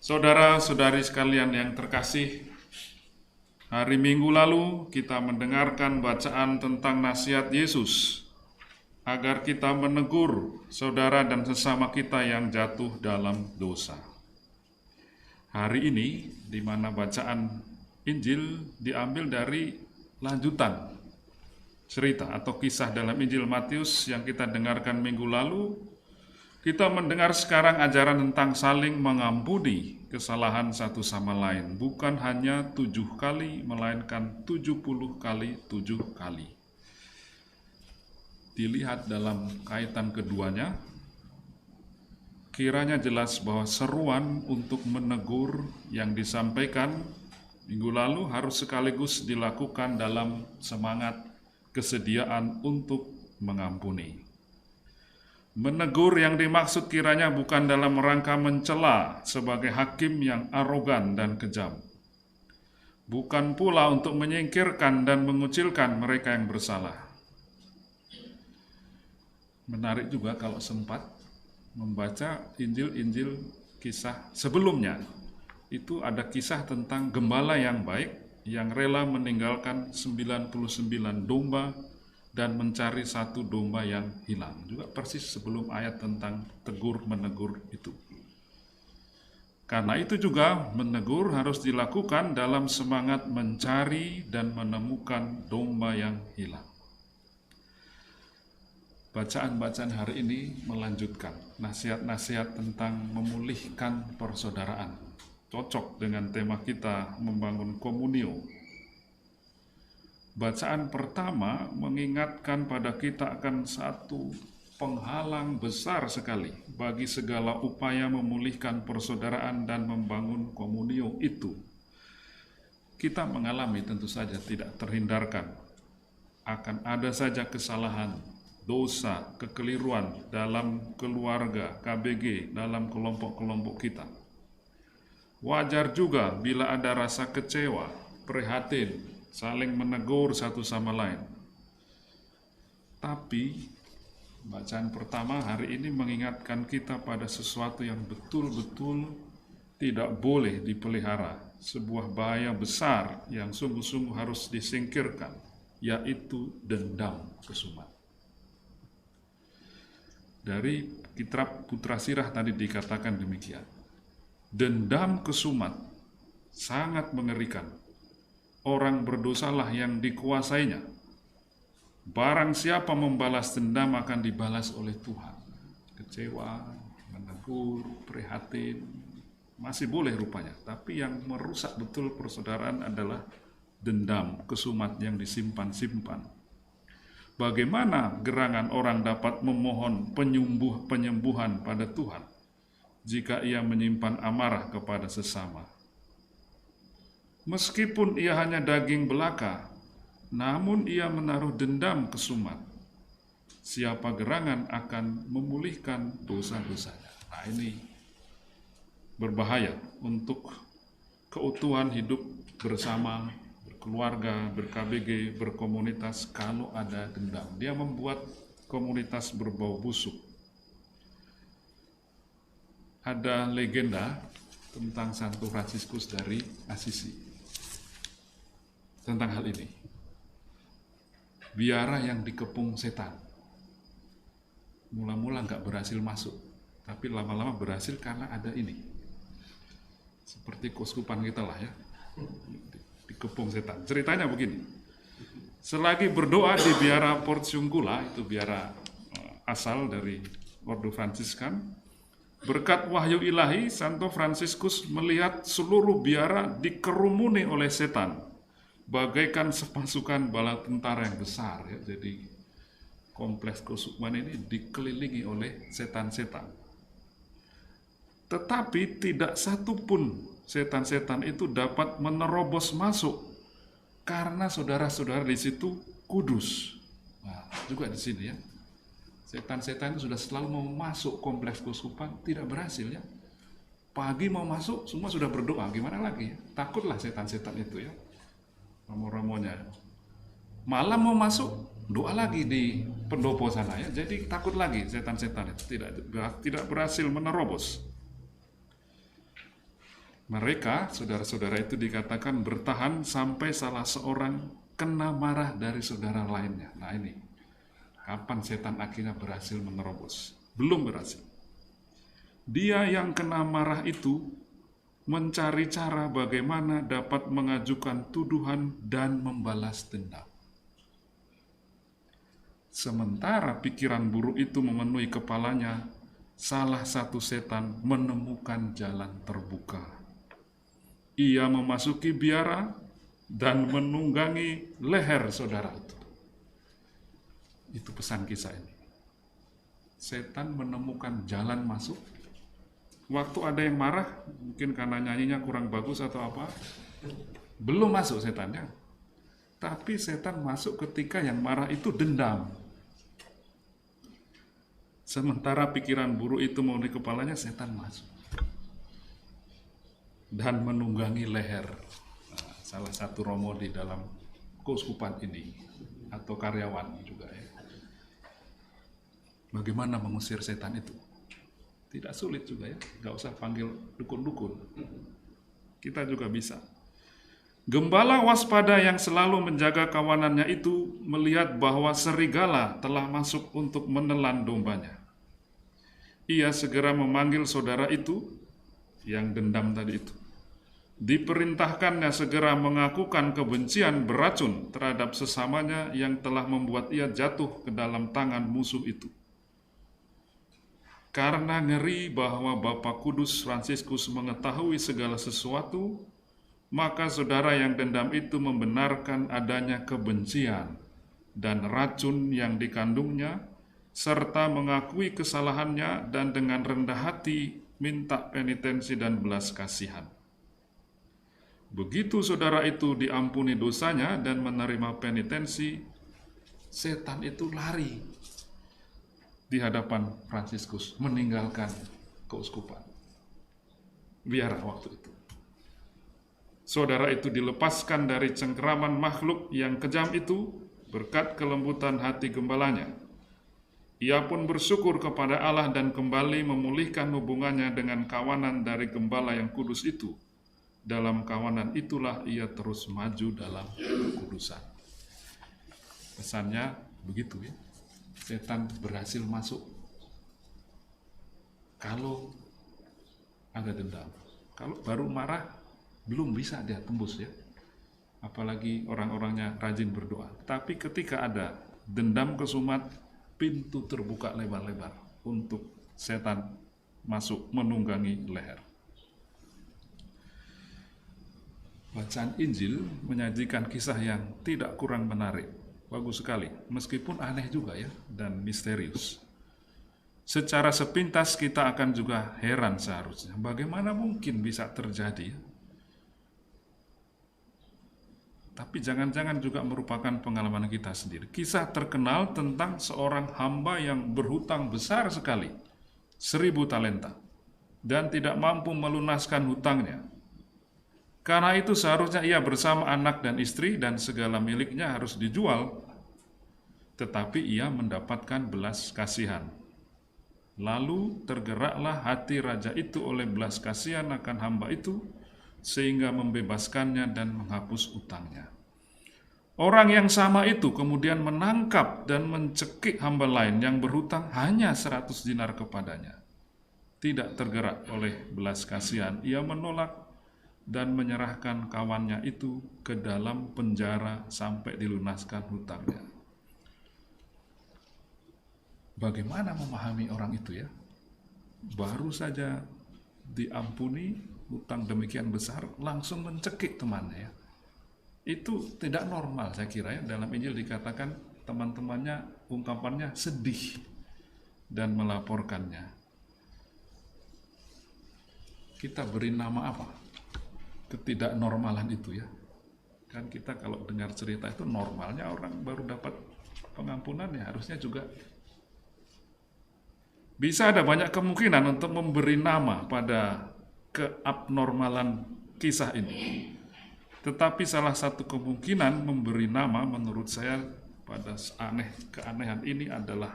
Saudara-saudari sekalian yang terkasih, hari Minggu lalu kita mendengarkan bacaan tentang nasihat Yesus agar kita menegur saudara dan sesama kita yang jatuh dalam dosa. Hari ini, di mana bacaan Injil diambil dari lanjutan cerita atau kisah dalam Injil Matius yang kita dengarkan minggu lalu, kita mendengar sekarang ajaran tentang saling mengampuni kesalahan satu sama lain. Bukan hanya 7 kali, melainkan 70 kali 7 kali. Dilihat dalam kaitan keduanya, kiranya jelas bahwa seruan untuk menegur yang disampaikan minggu lalu harus sekaligus dilakukan dalam semangat kesediaan untuk mengampuni. Menegur yang dimaksud kiranya bukan dalam rangka mencela sebagai hakim yang arogan dan kejam. Bukan pula untuk menyingkirkan dan mengucilkan mereka yang bersalah. Menarik juga kalau sempat membaca Injil-Injil kisah sebelumnya. Itu ada kisah tentang gembala yang baik yang rela meninggalkan 99 domba dan mencari satu domba yang hilang. Juga persis sebelum ayat tentang tegur-menegur itu. Karena itu juga menegur harus dilakukan dalam semangat mencari dan menemukan domba yang hilang. Bacaan-bacaan hari ini melanjutkan nasihat-nasihat tentang memulihkan persaudaraan. Cocok dengan tema kita membangun komunio. Bacaan pertama mengingatkan pada kita akan satu penghalang besar sekali bagi segala upaya memulihkan persaudaraan dan membangun komunio itu. Kita mengalami tentu saja tidak terhindarkan. Akan ada saja kesalahan, dosa, kekeliruan dalam keluarga, KBG, dalam kelompok-kelompok kita. Wajar juga bila ada rasa kecewa, prihatin, saling menegur satu sama lain. Tapi bacaan pertama hari ini mengingatkan kita pada sesuatu yang betul-betul tidak boleh dipelihara, sebuah bahaya besar yang sungguh-sungguh harus disingkirkan, yaitu dendam kesumat. Dari kitab Putra Sirah tadi dikatakan demikian. Dendam kesumat sangat mengerikan. Orang berdosalah yang dikuasainya. Barang siapa membalas dendam akan dibalas oleh Tuhan. Kecewa, menegur, prihatin, masih boleh rupanya. Tapi yang merusak betul persaudaraan adalah dendam, kesumat yang disimpan-simpan. Bagaimana gerangan orang dapat memohon penyembuhan pada Tuhan jika ia menyimpan amarah kepada sesama? Meskipun ia hanya daging belaka, namun ia menaruh dendam kesumat. Siapa gerangan akan memulihkan dosa-dosanya? Nah, ini berbahaya untuk keutuhan hidup bersama, berkeluarga, ber-KBG, berkomunitas kalau ada dendam. Dia membuat komunitas berbau busuk. Ada legenda tentang Santo Fransiskus dari Assisi tentang hal ini. Biara yang dikepung setan. Mula-mula nggak berhasil masuk, tapi lama-lama berhasil karena ada ini. Seperti keuskupan kita lah ya, dikepung setan. Ceritanya begini. Selagi berdoa di biara Porciuncula, itu biara asal dari Ordo Fransiskan, berkat wahyu ilahi, Santo Fransiskus melihat seluruh biara dikerumuni oleh setan, bagaikan sepasukan bala tentara yang besar. Ya. Jadi kompleks keuskupan ini dikelilingi oleh setan-setan. Tetapi tidak satu pun setan-setan itu dapat menerobos masuk karena saudara-saudara di situ kudus. Nah, juga di sini ya. Setan-setan itu sudah selalu mau masuk kompleks keuskupan, tidak berhasil ya. Pagi mau masuk, semua sudah berdoa, gimana lagi ya? Takutlah setan-setan itu ya. Romo-romonya. Malam mau masuk, doa lagi di pendopo sana ya. Jadi takut lagi setan-setan itu tidak berhasil menerobos. Mereka, saudara-saudara itu dikatakan bertahan sampai salah seorang kena marah dari saudara lainnya. Nah ini, kapan setan akhirnya berhasil menerobos? Belum berhasil. Dia yang kena marah itu mencari cara bagaimana dapat mengajukan tuduhan dan membalas dendam. Sementara pikiran buruk itu memenuhi kepalanya, salah satu setan menemukan jalan terbuka. Ia memasuki biara dan menunggangi leher saudara itu. Itu pesan kisah ini. Setan menemukan jalan masuk. Waktu ada yang marah, mungkin karena nyanyinya kurang bagus atau apa, belum masuk setannya. Tapi setan masuk ketika yang marah itu dendam. Sementara pikiran buruk itu memenuhi kepalanya, setan masuk dan menunggangi leher. Nah, salah satu romo di dalam keuskupan ini, atau karyawan juga ya. Bagaimana mengusir setan itu? Tidak sulit juga ya, nggak usah panggil dukun-dukun. Kita juga bisa. Gembala waspada yang selalu menjaga kawanannya itu melihat bahwa serigala telah masuk untuk menelan dombanya. Ia segera memanggil saudara itu yang dendam tadi itu. Diperintahkannya segera mengakukan kebencian beracun terhadap sesamanya yang telah membuat ia jatuh ke dalam tangan musuh itu. Karena ngeri bahwa Bapa Kudus Fransiskus mengetahui segala sesuatu, maka saudara yang dendam itu membenarkan adanya kebencian dan racun yang dikandungnya, serta mengakui kesalahannya dan dengan rendah hati minta penitensi dan belas kasihan. Begitu saudara itu diampuni dosanya dan menerima penitensi, setan itu lari di hadapan Fransiskus, meninggalkan keuskupan biara waktu itu. Saudara itu dilepaskan dari cengkeraman makhluk yang kejam itu berkat kelembutan hati gembalanya. Ia pun bersyukur kepada Allah dan kembali memulihkan hubungannya dengan kawanan dari gembala yang kudus itu. Dalam kawanan itulah ia terus maju dalam kekudusan. Pesannya begitu ya. Setan berhasil masuk kalau ada dendam. Kalau baru marah, belum bisa dia tembus ya. Apalagi orang-orangnya rajin berdoa. Tapi ketika ada dendam kesumat, pintu terbuka lebar-lebar untuk setan masuk menunggangi leher. Bacaan Injil menyajikan kisah yang tidak kurang menarik. Bagus sekali, meskipun aneh juga ya, dan misterius. Secara sepintas kita akan juga heran seharusnya. Bagaimana mungkin bisa terjadi? Tapi jangan-jangan juga merupakan pengalaman kita sendiri. Kisah terkenal tentang seorang hamba yang berhutang besar sekali, 1000 talenta, dan tidak mampu melunaskan hutangnya. Karena itu seharusnya ia bersama anak dan istri dan segala miliknya harus dijual. Tetapi ia mendapatkan belas kasihan. Lalu tergeraklah hati raja itu oleh belas kasihan akan hamba itu, sehingga membebaskannya dan menghapus utangnya. Orang yang sama itu kemudian menangkap dan mencekik hamba lain yang berhutang hanya 100 dinar kepadanya. Tidak tergerak oleh belas kasihan, ia menolak dan menyerahkan kawannya itu ke dalam penjara sampai dilunaskan hutangnya. Bagaimana memahami orang itu ya? Baru saja diampuni hutang demikian besar, langsung mencekik temannya ya. Itu tidak normal saya kira ya. Dalam Injil dikatakan teman-temannya, ungkapannya sedih dan melaporkannya. Kita beri nama apa? Ketidaknormalan itu ya. Kan kita kalau dengar cerita itu normalnya orang baru dapat pengampunan ya harusnya juga. Bisa ada banyak kemungkinan untuk memberi nama pada keabnormalan kisah ini. Tetapi salah satu kemungkinan memberi nama menurut saya pada keanehan ini adalah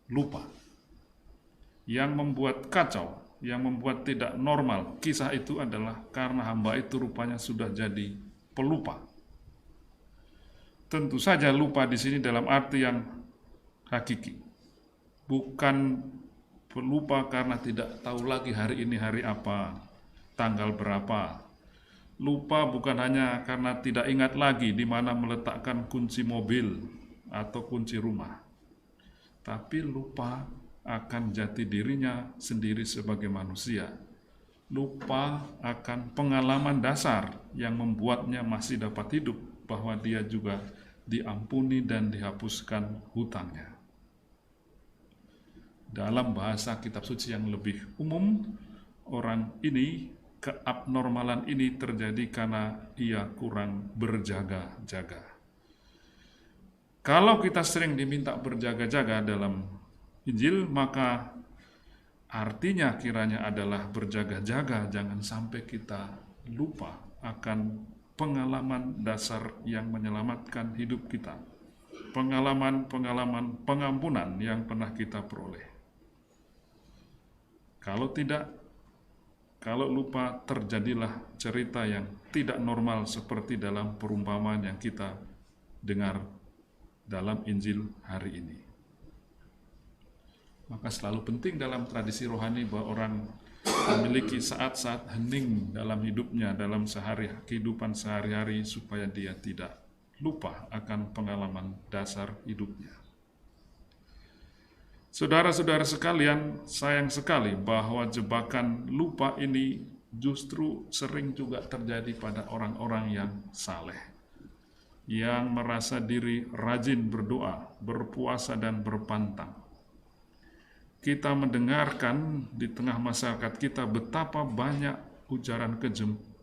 lupa. Yang membuat kacau, yang membuat tidak normal kisah itu adalah karena hamba itu rupanya sudah jadi pelupa. Tentu saja lupa di sini dalam arti yang hakiki. Bukan pelupa karena tidak tahu lagi hari ini hari apa, tanggal berapa. Lupa bukan hanya karena tidak ingat lagi di mana meletakkan kunci mobil atau kunci rumah. Tapi lupa akan jati dirinya sendiri sebagai manusia. Lupa akan pengalaman dasar yang membuatnya masih dapat hidup, bahwa dia juga diampuni dan dihapuskan hutangnya. Dalam bahasa kitab suci yang lebih umum, orang ini, keabnormalan ini terjadi karena ia kurang berjaga-jaga. Kalau kita sering diminta berjaga-jaga dalam Injil, maka artinya kiranya adalah berjaga-jaga, jangan sampai kita lupa akan pengalaman dasar yang menyelamatkan hidup kita, pengalaman pengampunan yang pernah kita peroleh. Kalau tidak, kalau lupa, terjadilah cerita yang tidak normal seperti dalam perumpamaan yang kita dengar dalam Injil hari ini. Maka selalu penting dalam tradisi rohani bahwa orang memiliki saat-saat hening dalam hidupnya, dalam kehidupan sehari-hari, supaya dia tidak lupa akan pengalaman dasar hidupnya. Saudara-saudara sekalian, sayang sekali bahwa jebakan lupa ini justru sering juga terjadi pada orang-orang yang saleh, yang merasa diri rajin berdoa, berpuasa, dan berpantang. Kita mendengarkan di tengah masyarakat kita betapa banyak ujaran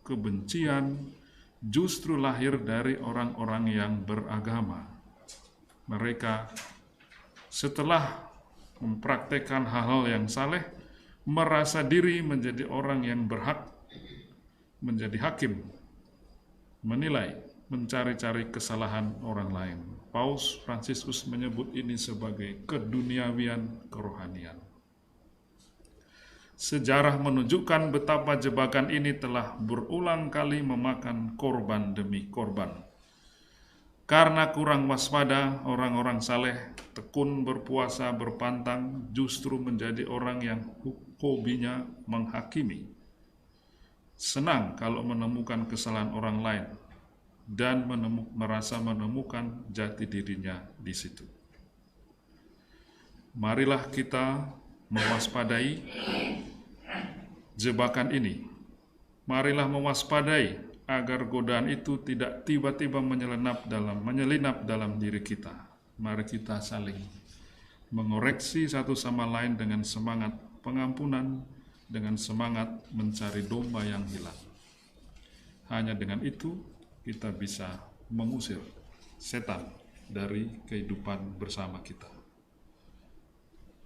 kebencian justru lahir dari orang-orang yang beragama. Mereka setelah mempraktekkan hal-hal yang saleh, merasa diri menjadi orang yang berhak menjadi hakim, menilai, mencari-cari kesalahan orang lain. Paus Fransiskus menyebut ini sebagai keduniawian kerohanian. Sejarah menunjukkan betapa jebakan ini telah berulang kali memakan korban demi korban. Karena kurang waspada, orang-orang saleh tekun berpuasa, berpantang, justru menjadi orang yang hobinya menghakimi. Senang kalau menemukan kesalahan orang lain dan merasa menemukan jati dirinya di situ. Marilah kita mewaspadai jebakan ini. Marilah mewaspadai agar godaan itu tidak tiba-tiba menyelinap dalam diri kita. Mari kita saling mengoreksi satu sama lain dengan semangat pengampunan, dengan semangat mencari domba yang hilang. Hanya dengan itu kita bisa mengusir setan dari kehidupan bersama kita.